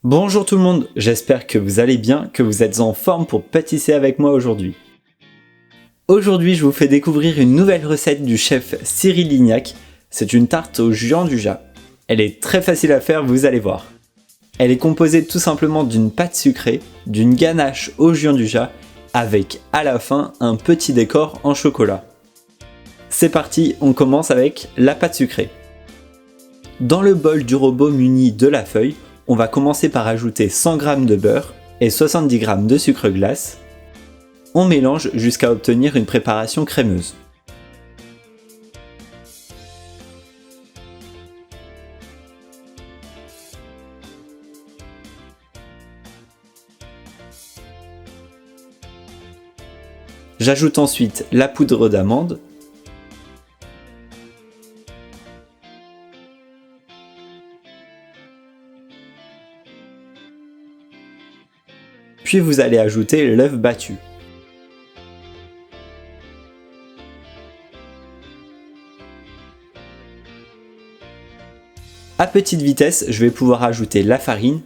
Bonjour tout le monde, j'espère que vous allez bien, que vous êtes en forme pour pâtisser avec moi aujourd'hui. Aujourd'hui, je vous fais découvrir une nouvelle recette du chef Cyril Lignac. C'est une tarte au Juan du Jas. Elle est très facile à faire, vous allez voir. Elle est composée tout simplement d'une pâte sucrée, d'une ganache au Juan du Jas, avec à la fin un petit décor en chocolat. C'est parti, on commence avec la pâte sucrée. Dans le bol du robot muni de la feuille, on va commencer par ajouter 100 g de beurre et 70 g de sucre glace. On mélange jusqu'à obtenir une préparation crémeuse. J'ajoute ensuite la poudre d'amande, puis vous allez ajouter l'œuf battu. À petite vitesse, je vais pouvoir ajouter la farine,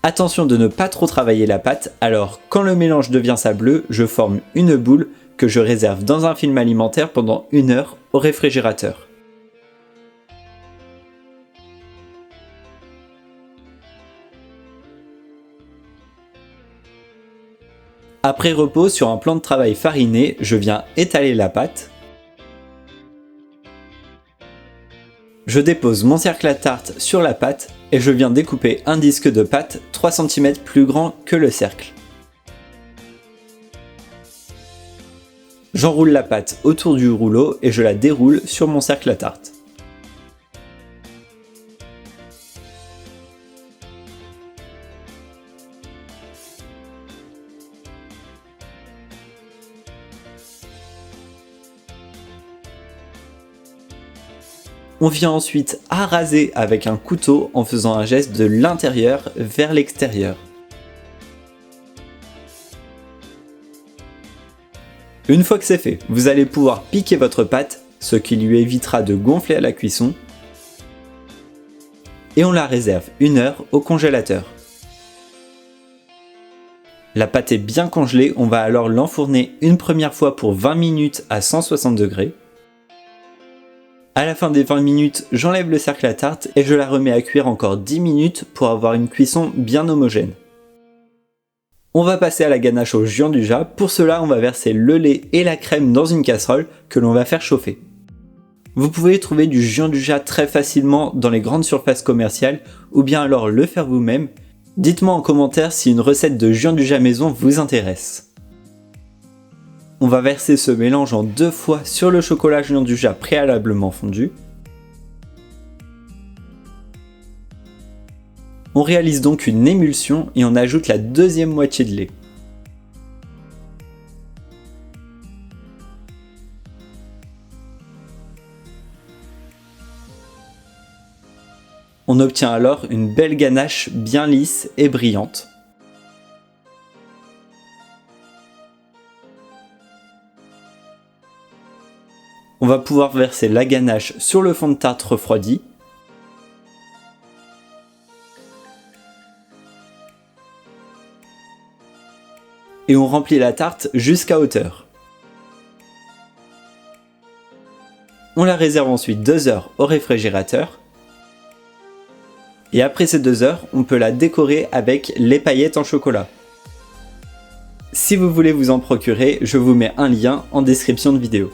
attention de ne pas trop travailler la pâte, alors quand le mélange devient sableux, je forme une boule que je réserve dans un film alimentaire pendant 1 heure au réfrigérateur. Après repos sur un plan de travail fariné, je viens étaler la pâte. Je dépose mon cercle à tarte sur la pâte et je viens découper un disque de pâte 3 cm plus grand que le cercle. J'enroule la pâte autour du rouleau et je la déroule sur mon cercle à tarte. On vient ensuite araser avec un couteau en faisant un geste de l'intérieur vers l'extérieur. Une fois que c'est fait, vous allez pouvoir piquer votre pâte, ce qui lui évitera de gonfler à la cuisson. Et on la réserve 1 heure au congélateur. La pâte est bien congelée, on va alors l'enfourner une première fois pour 20 minutes à 160 degrés. À la fin des 20 minutes, j'enlève le cercle à tarte et je la remets à cuire encore 10 minutes pour avoir une cuisson bien homogène. On va passer à la ganache au Juan du Jas. Pour cela, on va verser le lait et la crème dans une casserole que l'on va faire chauffer. Vous pouvez trouver du Juan du Jas très facilement dans les grandes surfaces commerciales ou bien alors le faire vous-même. Dites-moi en commentaire si une recette de Juan du Jas maison vous intéresse. On va verser ce mélange en 2 fois sur le chocolat Juan du Jas préalablement fondu. On réalise donc une émulsion et on ajoute la deuxième moitié de lait. On obtient alors une belle ganache bien lisse et brillante. On va pouvoir verser la ganache sur le fond de tarte refroidi. Et on remplit la tarte jusqu'à hauteur. On la réserve ensuite 2 heures au réfrigérateur. Et après ces 2 heures, on peut la décorer avec les paillettes en chocolat. Si vous voulez vous en procurer, je vous mets un lien en description de vidéo.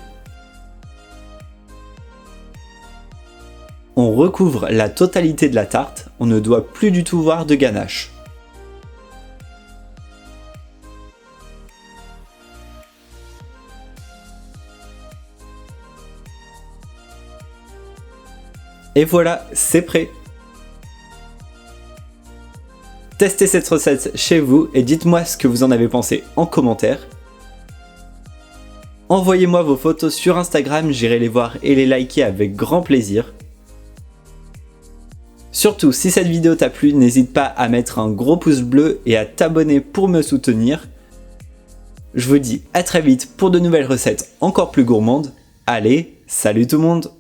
On recouvre la totalité de la tarte, on ne doit plus du tout voir de ganache. Et voilà, c'est prêt! Testez cette recette chez vous et dites-moi ce que vous en avez pensé en commentaire. Envoyez-moi vos photos sur Instagram, j'irai les voir et les liker avec grand plaisir. Surtout, si cette vidéo t'a plu, n'hésite pas à mettre un gros pouce bleu et à t'abonner pour me soutenir. Je vous dis à très vite pour de nouvelles recettes encore plus gourmandes. Allez, salut tout le monde!